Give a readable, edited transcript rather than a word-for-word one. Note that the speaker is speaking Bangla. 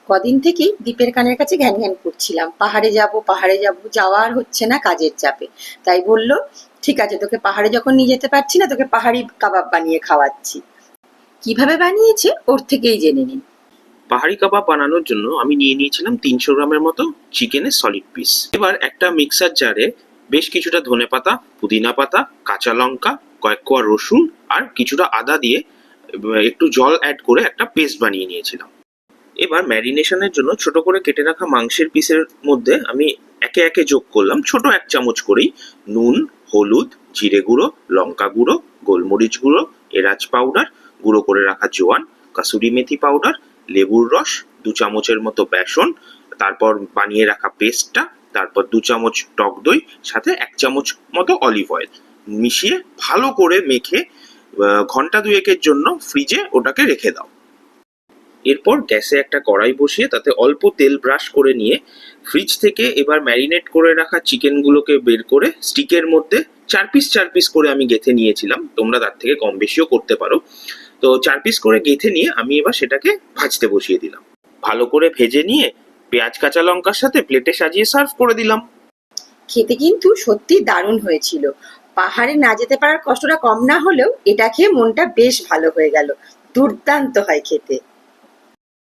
কদিন থেকেই দীপের কানের কাছে ঘ্যান ঘ্যান করছিলাম, পাহাড়ে যাব পাহাড়ে যাব, যাওয়া আর হচ্ছে না কাজের চাপে। তাই বলল, ঠিক আছে, তোকে পাহাড়ে যখন নিয়ে যেতে পারছি না, তোকে পাহাড়ি কাবাব বানিয়ে খাওয়াচ্ছি। কিভাবে বানিয়েছে ওর থেকেই জেনে নিন। পাহাড়ি কাবাব বানানোর জন্য আমি নিয়ে নিয়েছিলাম 300 গ্রামের মতো চিকেনের সলিড পিস। এবার একটা মিক্সার জারে বেশ কিছুটা ধনেপাতা, পুদিনা পাতা, কাঁচা লঙ্কা, কয়েক কোয়া রসুন আর কিছুটা আদা দিয়ে একটু জল অ্যাড করে একটা পেস্ট বানিয়ে নিয়েছিলাম। এবার ম্যারিনেশনের জন্য ছোট করে কেটে রাখা মাংসের পিসের মধ্যে আমি একে একে যোগ করলাম ছোট 1 চামচ করেই নুন, হলুদ, জিরে গুঁড়ো, লঙ্কা গুঁড়ো, গোলমরিচ গুঁড়ো, এলাচ পাউডার, গুঁড়ো করে রাখা জোয়ান, কাসুরি মেথি পাউডার, লেবুর রস, 2 চামচের মতো বেসন, তারপর বানিয়ে রাখা পেস্টটা, তারপর 2 চামচ টক দই, সাথে 1 চামচ মতো অলিভ অয়েল মিশিয়ে ভালো করে মেখে ঘন্টা 2-এর জন্য ফ্রিজে ওটাকে রেখে দাও। এরপর গ্যাসে একটা কড়াই বসিয়ে তাতে অল্প তেল ব্রাশ করে নিয়ে ফ্রিজ থেকে এবার ম্যারিনেট করে রাখা চিকেনগুলোকে বের করে স্টিকের মধ্যে 4 পিস করে আমি গেঁথে নিয়েছিলাম। তোমরা তার থেকে কম বেশিও করতে পারো। তো 4 পিস করে গেঁথে নিয়ে আমি এবার সেটাকে ভাজতে বসিয়ে দিলাম। ভালো করে ভেজে নিয়ে পেঁয়াজ কাঁচা লঙ্কার সাথে প্লেটে সাজিয়ে সার্ভ করে দিলাম। খেতে কিন্তু সত্যি দারুণ হয়েছিল। পাহাড়ে না যেতে পারার কষ্টটা কম না হলেও এটা খেয়ে মনটা বেশ ভালো হয়ে গেল। দুর্দান্ত হয় খেতে।